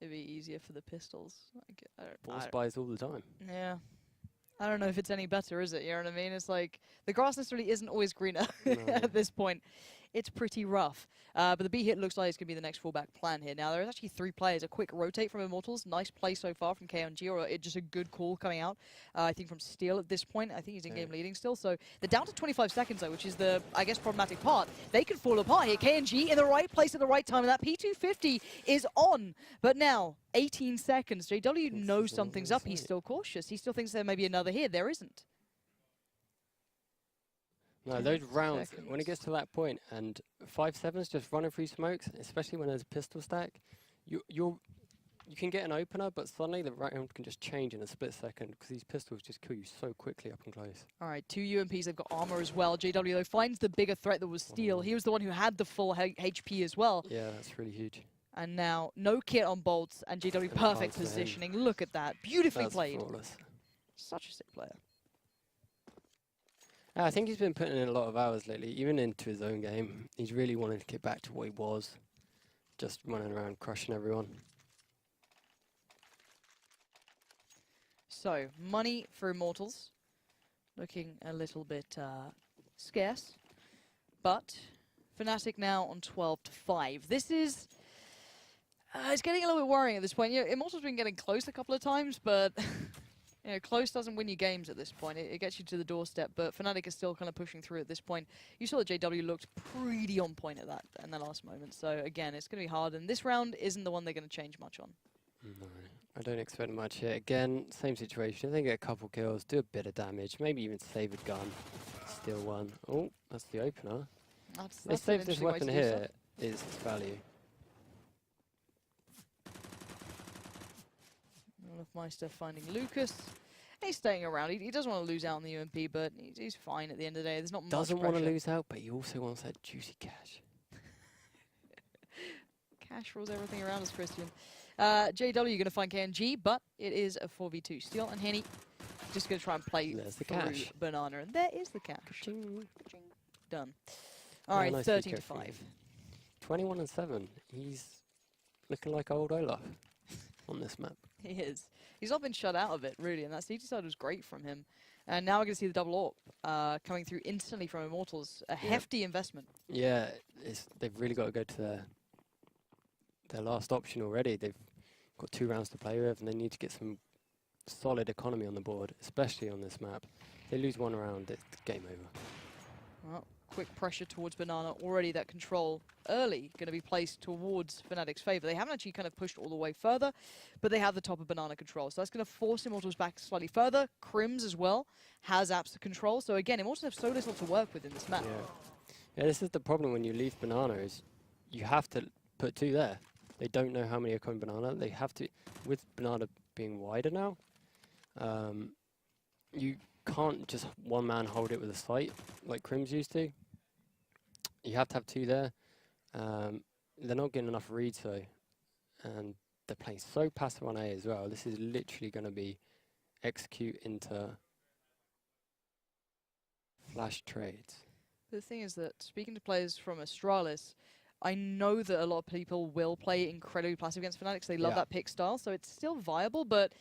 It'd be easier for the pistols. Force buys all the time. Yeah. I don't know if it's any better, is it? You know what I mean? It's like, the grass necessarily isn't always greener No. at this point. It's pretty rough. But the B hit looks like it's going to be the next fallback plan here. Now, there's actually 3 players. A quick rotate from Immortals. Nice play so far from KNG, or just a good call coming out. I think from Steel at this point. I think he's in-game leading still. So they're down to 25 seconds, though, which is the, I guess, problematic part. They could fall apart here. KNG in the right place at the right time, and that P250 is on. But now, 18 seconds. JW knows something's up. He's still cautious. He still thinks there may be another here. There isn't. No, those rounds, when it gets to that point, and 5.7's just running through smokes, especially when there's a pistol stack, you can get an opener, but suddenly the round can just change in a split second, because these pistols just kill you so quickly up and close. All right, 2 UMPs, they've got armor as well. JW, though, finds the bigger threat that was Steel. He was the one who had the full HP as well. Yeah, that's really huge. And now, no kit on Bolts, and JW perfect Advanced to him. positioning. Look at that. Beautifully That's played. flawless. Such a sick player. I think he's been putting in a lot of hours lately, even into his own game. He's really wanted to get back to what he was, just running around crushing everyone. So, money for Immortals. Looking a little bit scarce. But, Fnatic now on 12-5. This is... it's getting a little bit worrying at this point. Immortals been getting close a couple of times, but... close doesn't win you games at this point. It gets you to the doorstep, but Fnatic is still kind of pushing through at this point. You saw that JW looked pretty on point at that in the last moment. So again, it's going to be hard, and this round isn't the one they're going to change much on. No, I don't expect much here. Again, same situation. If they get a couple kills, do a bit of damage, maybe even save a gun, steal one. Oh, that's the opener. They That's save this weapon here is its value. Meister finding Lucas. He's staying around. He doesn't want to lose out on the UMP, but he's fine at the end of the day. There's not much Doesn't want to pressure. lose out, but he also wants that juicy cash. Cash rules everything around us, Christian. JW going to find KNG, but it is a 4v2. Steel and Henny just going to try and play There's the through cash. Banana, and there is the cash. Ka-ching. Done. All right, nice 13-5. 21-7. He's looking like old Olaf on this map. He is. He's not been shut out of it, really, and that CT side was great from him. And now we're going to see the double AWP coming through instantly from Immortals. A hefty investment. Yeah, they've really got to go to their last option already. They've got 2 rounds to play with, and they need to get some solid economy on the board, especially on this map. If they lose 1 round, it's game over. Well, quick pressure towards Banana. Already that control early going to be placed towards Fnatic's favor. They haven't actually kind of pushed all the way further, but they have the top of Banana control. So that's going to force Immortals back slightly further. Crims as well has apps to control. So again, Immortals have so little to work with in this map. Yeah, this is the problem when you leave Banana is you have to put 2 there. They don't know how many are coming Banana. They have to, with Banana being wider now, you can't just one man hold it with a sight like Crims used to. You have to have 2 there. They're not getting enough reads though, and they're playing so passive on A as well. This is literally going to be execute into flash trades. The thing is that, speaking to players from Astralis, I know that a lot of people will play incredibly passive against Fnatic. They love that pick style, so it's still viable, but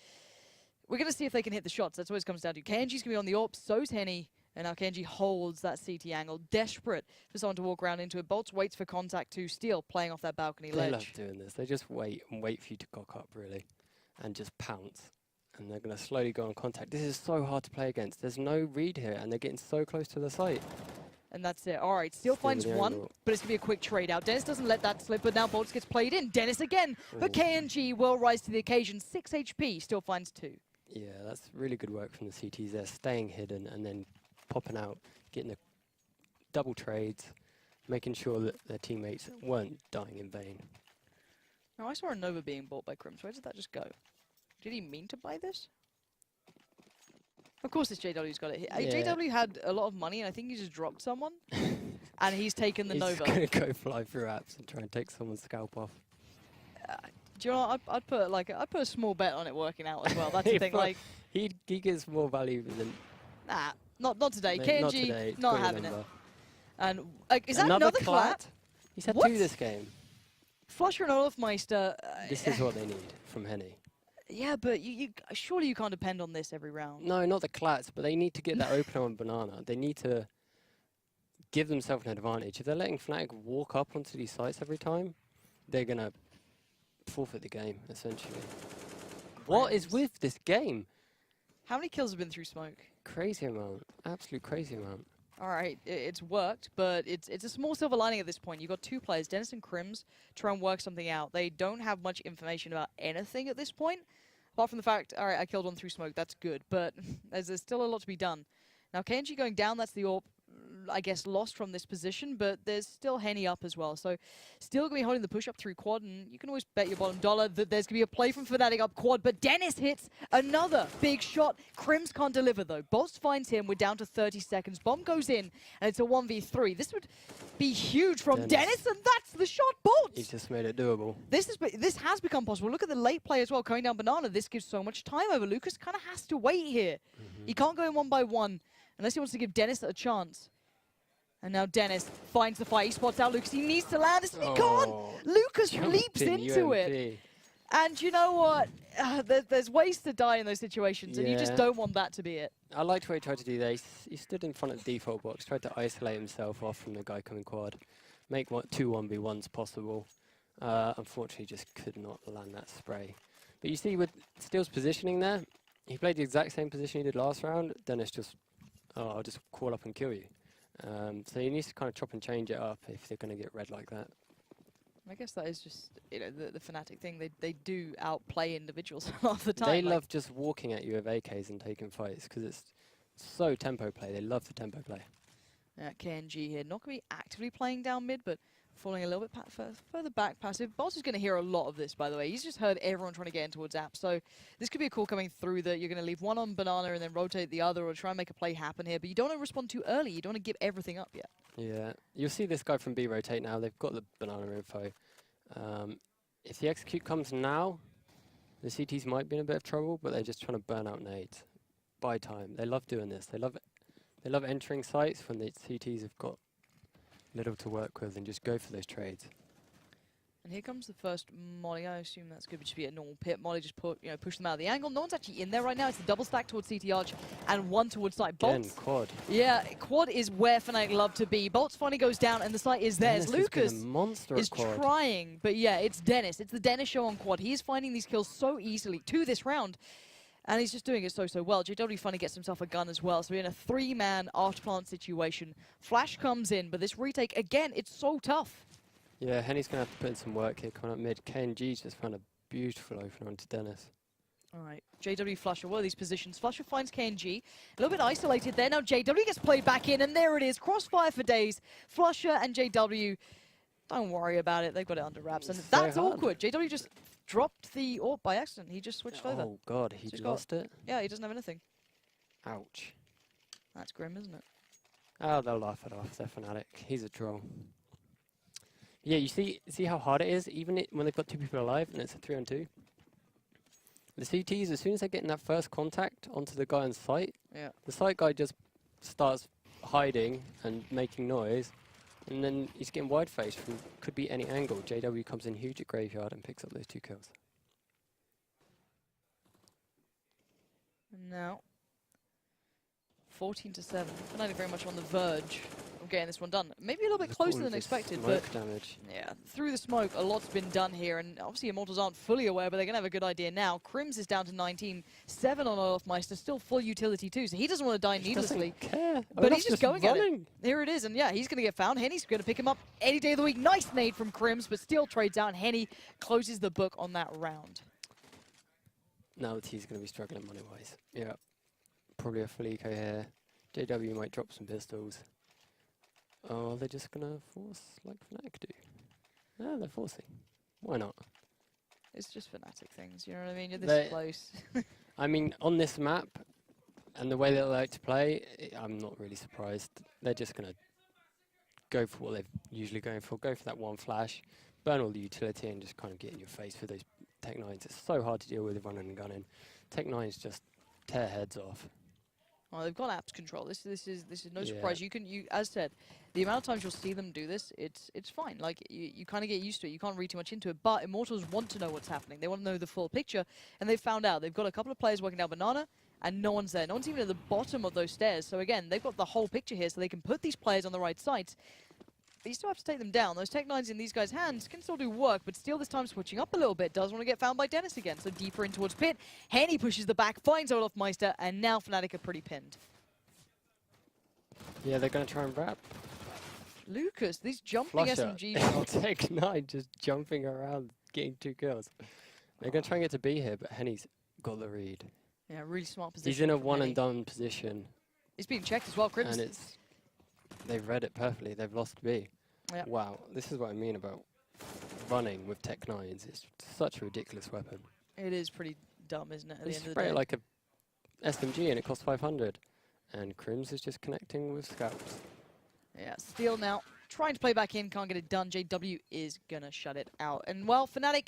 we're going to see if they can hit the shots. That's what it comes down to. KNG's going to be on the AWP, so's Henny, and now KNG holds that CT angle, desperate for someone to walk around into it. Bolts waits for contact to steal, playing off that balcony ledge. They love doing this. They just wait and wait for you to cock up, really, and just pounce. And they're going to slowly go on contact. This is so hard to play against. There's no read here, and they're getting so close to the site. And that's it. All right, still finds one, but it's going to be a quick trade out. Dennis doesn't let that slip, but now Bolts gets played in. Dennis again, but KNG will rise to the occasion. 6 HP, still finds 2. Yeah, that's really good work from the CTs. They're staying hidden and then popping out, getting the double trades, making sure that their teammates weren't dying in vain. Now, I saw a Nova being bought by Crims. Where did that just go? Did he mean to buy this? Of course, this JW's got it. JW had a lot of money, and I think he just dropped someone, and he's taken the Nova. He's going to go fly through apps and try and take someone's scalp off. Do you know what? I'd put a small bet on it working out as well. That's the thing. Like he gets more value than. Nah, not today. Mate, KNG not today. not having it. And is that another clap? He's had What? 2 this game. Flusher and Olafmeister. This is what they need from Henny. Yeah, but you surely you can't depend on this every round. No, not the clats, but they need to get that opener on Banana. They need to give themselves an advantage. If they're letting Fnatic walk up onto these sites every time, they're going to forfeit the game, essentially. What is with this game? How many kills have been through smoke? Crazy amount. Absolute crazy amount. All right, it's worked, but it's a small silver lining at this point. You've got 2 players, Dennis and Crims, try and work something out. They don't have much information about anything at this point, apart from the fact, all right, I killed one through smoke, that's good, but there's still a lot to be done. Now, KNG going down, that's the AWP, I guess, lost from this position, but there's still Henny up as well. So still going to be holding the push up through quad, and you can always bet your bottom dollar that there's going to be a play from Fnatic up quad, but Dennis hits another big shot. Crims can't deliver, though. Bolts finds him. We're down to 30 seconds. Bomb goes in, and it's a 1v3. This would be huge from Dennis, and that's the shot. Bolts! He's just made it doable. This has become possible. Look at the late play as well, going down Banana. This gives so much time over. Lucas kind of has to wait here. He can't go in 1 by 1 unless he wants to give Dennis a chance. And now Dennis finds the fight. He spots out Lucas. He needs to land this, and he can't. Lucas leaps into it. And you know what? There's ways to die in those situations, and you just don't want that to be it. I liked what he tried to do there. He stood in front of the default box, tried to isolate himself off from the guy coming quad, make 2 1v1s possible. Unfortunately, just could not land that spray. But you see with Steel's positioning there, he played the exact same position he did last round. Dennis just, I'll just crawl up and kill you. So he needs to kind of chop and change it up if they're going to get red like that. I guess that is just, you know, the Fnatic thing. They do outplay individuals a lot of the time. They love just walking at you with AKs and taking fights because it's so tempo play. They love the tempo play. KNG here, not going to be actively playing down mid, but falling a little bit further back passive. Boss is going to hear a lot of this, by the way. He's just heard everyone trying to get in towards App. So this could be a call coming through that you're going to leave one on Banana and then rotate the other or try and make a play happen here. But you don't want to respond too early. You don't want to give everything up yet. Yeah, you'll see this guy from B rotate now. They've got the Banana info. If the execute comes now, the CTs might be in a bit of trouble, but they're just trying to burn out nades. Buy time. They love doing this. They love entering sites when the CTs have got little to work with and just go for those trades. And here comes the first Molly. I assume that's going to just be a normal pit. Molly just push them out of the angle. No one's actually in there right now. It's the double stack towards CT Arch and one towards site. Again, Bolts. quad. Yeah, quad is where Fnatic love to be. Bolts finally goes down and the site is theirs. Lucas is trying, but yeah, it's Dennis. It's the Dennis show on quad. He is finding these kills so easily to this round. And he's just doing it so well. JW finally gets himself a gun as well. So we're in a 3-man afterplant situation. Flash comes in, but this retake, again, it's so tough. Yeah, Henny's going to have to put in some work here coming up mid. KNG's just found a beautiful opener onto Dennis. All right, JW Flusher, what are these positions? Flusher finds KNG, a little bit isolated there. Now JW gets played back in, and there it is. Crossfire for days. Flusher and JW, don't worry about it. They've got it under wraps. And that's awkward. JW just dropped the AWP by accident. He just switched over. Oh, God, he lost it? Yeah, he doesn't have anything. Ouch. That's grim, isn't it? Oh, they'll laugh it off. They're Fnatic. He's a troll. Yeah, you see how hard it is, even when they've got 2 people alive and it's a 3-on-2. The CTs, as soon as they're getting that first contact onto the guy on site, the site guy just starts hiding and making noise, and then he's getting wide-faced from could be any angle. JW comes in huge at Graveyard and picks up those 2 kills. And now, 14-7. Fnatic very much on the verge of getting this one done. Maybe a little bit closer than expected, but damage. Yeah, through the smoke, a lot's been done here, and obviously Immortals aren't fully aware, but they're gonna have a good idea now. Crims is down to 19, 7 on Olofmeister, still full utility too, so he doesn't want to die needlessly. Care. But he's just going at it. Here it is, and yeah, he's gonna get found. Henny's gonna pick him up any day of the week. Nice nade from Crims, but still trades out, and Henny closes the book on that round. Now that he's gonna be struggling money-wise. Yeah, probably a full eco here. JW might drop some pistols. Oh, are they just gonna force like Fnatic do? No, they're forcing. Why not? It's just Fnatic things, you know what I mean? You're this close. I mean, on this map, and the way they like to play, I'm not really surprised. They're just gonna go for what they're usually going for. Go for that one flash, burn all the utility, and just kind of get in your face with those Tech 9s. It's so hard to deal with running and gunning. Tech 9s just tear heads off. Oh, they've got apps control. This is no surprise. You as said, the amount of times you'll see them do this, it's fine. Like you kind of get used to it. You can't read too much into it. But Immortals want to know what's happening. They want to know the full picture, and they've found out. They've got a couple of players working down Banana, and no one's there. No one's even at the bottom of those stairs. So again, they've got the whole picture here, so they can put these players on the right sites. But you still have to take them down. Those Tech 9s in these guys' hands can still do work, but still this time switching up a little bit. Does want to get found by Dennis again, so deeper in towards pit. Henny pushes the back, finds Olofmeister, and now Fnatic are pretty pinned. Yeah, they're going to try and wrap. Lucas, these jumping SMG shots. Tech 9 just jumping around, getting 2 kills. They're going to try and get to B here, but Henny's got the read. Yeah, really smart position. He's in a one-and-done position. He's being checked as well, Crims. And they've read it perfectly. They've lost B. Yep. Wow, this is what I mean about running with Tech 9s. It's such a ridiculous weapon. It is pretty dumb, isn't it, at the end of the spray day? it like a SMG and it costs 500. And Crims is just connecting with scouts. Yeah, Steel now trying to play back in, can't get it done. JW is gonna shut it out. And well, Fnatic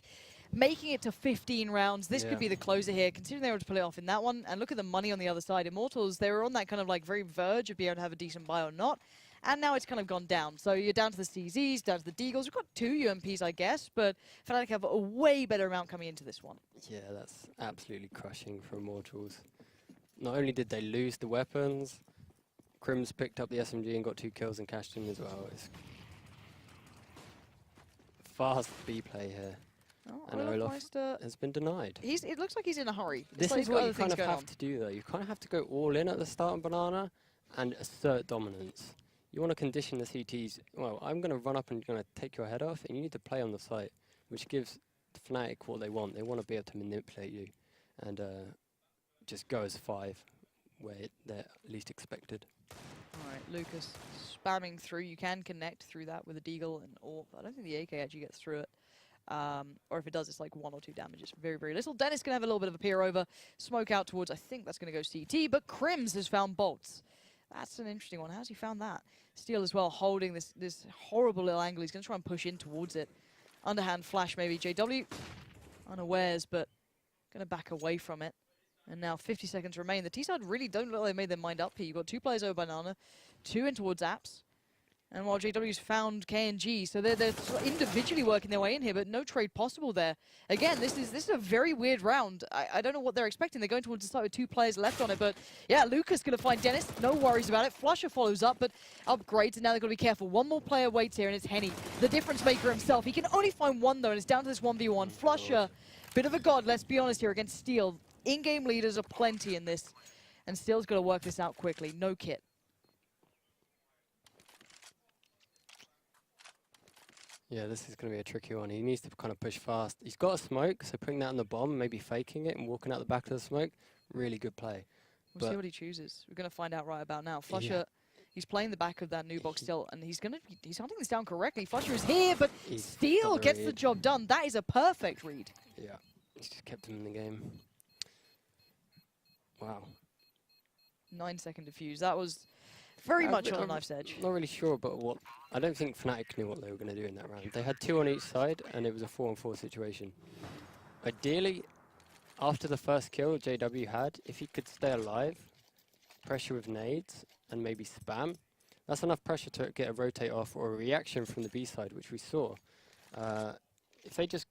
making it to 15 rounds. This could be the closer here, considering they were able to pull it off in that one. And look at the money on the other side. Immortals, they were on that kind of like very verge of being able to have a decent buy or not. And now it's kind of gone down. So you're down to the CZs, down to the Deagles. We've got 2 UMPs, I guess, but Fnatic have a way better amount coming into this one. Yeah, that's absolutely crushing for Immortals. Not only did they lose the weapons, Crims picked up the SMG and got 2 kills and cashed in as well. It's fast B play here. Oh, and Olaf has been denied. It looks like he's in a hurry. This is what you kind of have to do, though. You kind of have to go all in at the start on Banana and assert dominance. You want to condition the CTs. Well, I'm going to run up and going to take your head off, and you need to play on the site, which gives Fnatic what they want. They want to be able to manipulate you and just go as 5 where they're least expected. All right, Lucas spamming through. You can connect through that with a Deagle and AWP. I don't think the AK actually gets through it. Or if it does, it's like 1 or 2 damage. It's very, very little. Dennis can have a little bit of a peer over. Smoke out towards, I think that's going to go CT, but Crims has found bolts. That's an interesting one. How's he found that? Steel as well, holding this horrible little angle. He's going to try and push in towards it. Underhand flash maybe. JW unawares, but going to back away from it. And now 50 seconds remain. The T-side really don't look like they made their mind up here. You've got 2 players over Banana, 2 in towards Apps. And while JW's found KNG, so they're sort of individually working their way in here, but no trade possible there. Again, this is a very weird round. I don't know what they're expecting. They're going towards the side with 2 players left on it, but yeah, Lucas going to find Dennis. No worries about it. Flusher follows up, but upgrades, and now they've got to be careful. One more player waits here, and it's Henny, the difference maker himself. He can only find one, though, and it's down to this 1v1. Flusher, bit of a god, let's be honest here, against Steel. In-game leaders are plenty in this, and Steel's got to work this out quickly. No kit. Yeah, this is going to be a tricky one. He needs to kind of push fast. He's got a smoke, so putting that on the bomb, maybe faking it and walking out the back of the smoke, really good play. We'll see what he chooses. We're going to find out right about now. Flusher, he's playing the back of that new box still, and he's hunting this down correctly. Flusher is here, but Steel gets the job done. That is a perfect read. Yeah, he's just kept him in the game. Wow. 9-second defuse. That was very much on a knife's edge. Not really sure, but what I don't think Fnatic knew what they were going to do in that round. They had 2 on each side, and it was a 4-on-4 situation. Ideally, after the first kill JW had, if he could stay alive, pressure with nades, and maybe spam, that's enough pressure to get a rotate off or a reaction from the B side, which we saw. If they just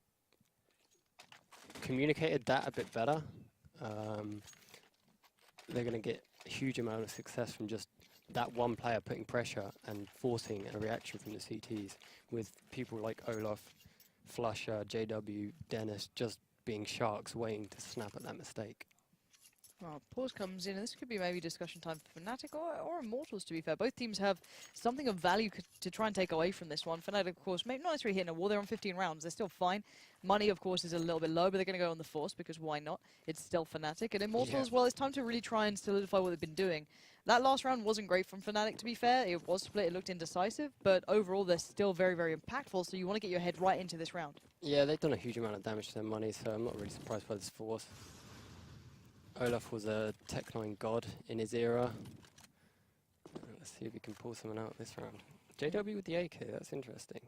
communicated that a bit better, they're going to get a huge amount of success from just that one player putting pressure and forcing a reaction from the CTs, with people like Olaf, Flusher, JW, Dennis just being sharks waiting to snap at that mistake. Well, pause comes in, and this could be maybe discussion time for Fnatic or Immortals, to be fair. Both teams have something of value to try and take away from this one. Fnatic, of course, maybe not necessarily hitting a wall. They're on 15 rounds. They're still fine. Money, of course, is a little bit low, but they're going to go on the Force, because why not? It's still Fnatic. And Immortals, well, it's time to really try and solidify what they've been doing. That last round wasn't great from Fnatic, to be fair. It was split, it looked indecisive, but overall, they're still very, very impactful, so you want to get your head right into this round. Yeah, they've done a huge amount of damage to their money, so I'm not really surprised by this Force. Olaf was a Tech9 god in his era. Let's see if we can pull someone out this round. JW with the AK, that's interesting.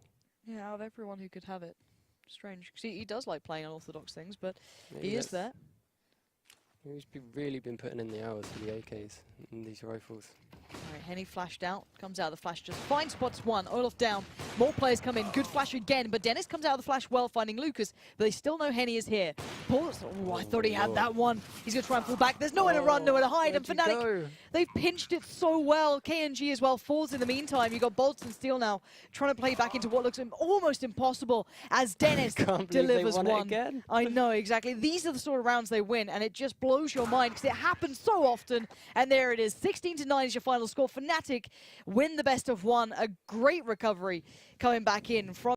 Yeah, out of everyone who could have it. Strange. Because he does like playing unorthodox things, but Maybe he is there. He's really been putting in the hours for the AKs and these rifles. Alright, Henny flashed out, comes out of the flash, just fine spots one, Olaf down, more players come in, good flash again, but Dennis comes out of the flash well, finding Lucas, but they still know Henny is here. Pause. Oh, I thought he had that one. He's going to try and fall back. There's nowhere to run, nowhere to hide, and Fnatic, they've pinched it so well. KNG as well falls in the meantime. You got Bolts and Steel now trying to play back into what looks almost impossible as Dennis delivers one. Again. I know, exactly. These are the sort of rounds they win, and it just blows your mind because it happens so often. And there it is. 16-9 is your final score. Fnatic win the best of one. A great recovery coming back in from